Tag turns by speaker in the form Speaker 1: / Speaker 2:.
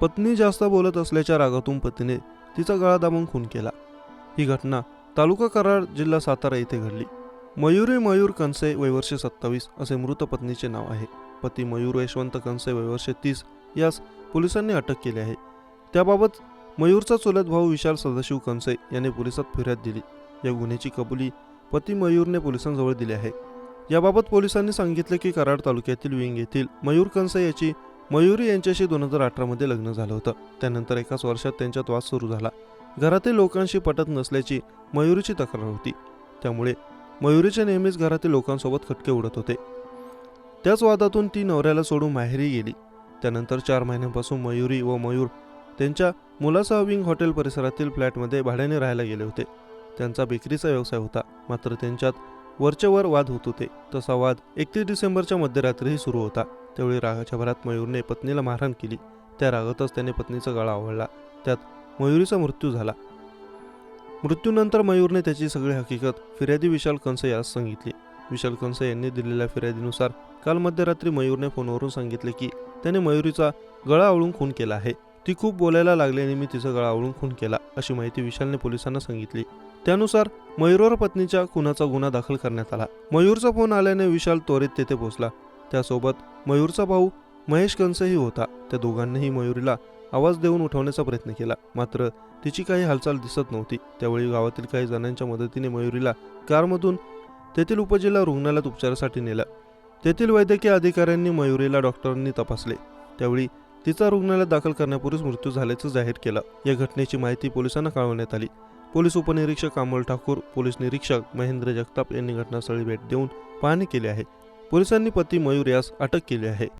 Speaker 1: पत्नी जास्त बोलत असल्याच्या रागातून पतीने तिचा गळा दाबून खून केला। ही घटना तालुका कराड, जिल्हा सातारा येथे घडली। मयुरी मयूर कनसे वय वर्ष 27 असे मृत पत्नीचे नाव आहे। पती मयूर यशवंत कनसे वय वर्ष 30 यास पोलिसांनी अटक केली आहे। त्याबाबत मयूरचा चुलत भाऊ विशाल सदाशिव कनसे याने पोलिसात फिर्याद दिली। या गुन्ह्याची कबुली पती मयूरने पोलिसांजवळ दिली आहे। याबाबत पोलिसांनी सांगितले की कराड तालुक्यातील विंग येथील मयूर कनसे याची मयुरी यांच्याशी 2018 मध्ये लग्न झालं होतं। त्यानंतर एकाच वर्षात त्यांच्यात वाद सुरू झाला। घरातील लोकांशी पटत नसल्याची मयुरीची तक्रार होती। त्यामुळे मयुरीचे नेहमीच घरातील लोकांसोबत खटके उडत होते। त्याच वादातून ती नवऱ्याला सोडून माहेरी गेली। त्यानंतर 4 महिन्यांपासून मयुरी व मयूर त्यांच्या मुलासह विंग हॉटेल परिसरातील फ्लॅटमध्ये भाड्याने राहायला गेले होते। त्यांचा बेकरीचा व्यवसाय होता, मात्र त्यांच्यात वरचेवर वाद होत होते। तसा वाद 31 डिसेंबरच्या मध्यरात्रीही सुरू होता। त्यावेळी रागाच्या भरात मयूरने पत्नीला मारहाण केली। त्या रागातच त्याने पत्नीचा गळा आवळला। त्यात मयुरीचा मृत्यू झाला। मृत्यूनंतर मयूरने त्याची सगळी हकीकत फिर्यादी विशाल कनसे यास सांगितली। विशाल कनसे यांनी दिलेल्या फिर्यादीनुसार काल मध्यरात्री मयूरने फोनवरून सांगितले की त्याने मयुरीचा गळा आवळून खून केला आहे। ती खूप बोलायला लागल्याने मी तिचा गळा आवळून खून केला, अशी माहिती विशालने पोलिसांना सांगितली। त्यानुसार मयूरवर पत्नीच्या खुनाचा गुन्हा दाखल करण्यात आला। मयूरचा फोन आल्याने विशाल त्वरित तेथे पोहोचला। त्यासोबत मयूरचा भाऊ महेश कनसेही होता। त्या दोघांनीही मयुरीला आवाज देऊन उठवण्याचा प्रयत्न केला, मात्र तिची काही हालचाल दिसत नव्हती। त्यावेळी गावातील काही जणांच्या मदतीने मयुरीला कारमधून तेथील उपजिल्हा रुग्णालयात उपचारासाठी नेलं। तेथील वैद्यकीय अधिकाऱ्यांनी मयुरीला डॉक्टरांनी तपासले। त्यावेळी तिचा रुग्णालयात दाखल करण्यापूर्वीच मृत्यू झाल्याचं जाहीर केलं। या घटनेची माहिती पोलिसांना कळवण्यात आली। पोलीस उपनिरीक्षक अमोल ठाकूर, पोलीस निरीक्षक महेंद्र जगताप यांनी घटनास्थळी भेट देऊन पाहणी केली आहे। पोलिसांनी पती मयूर यास अटक केली आहे।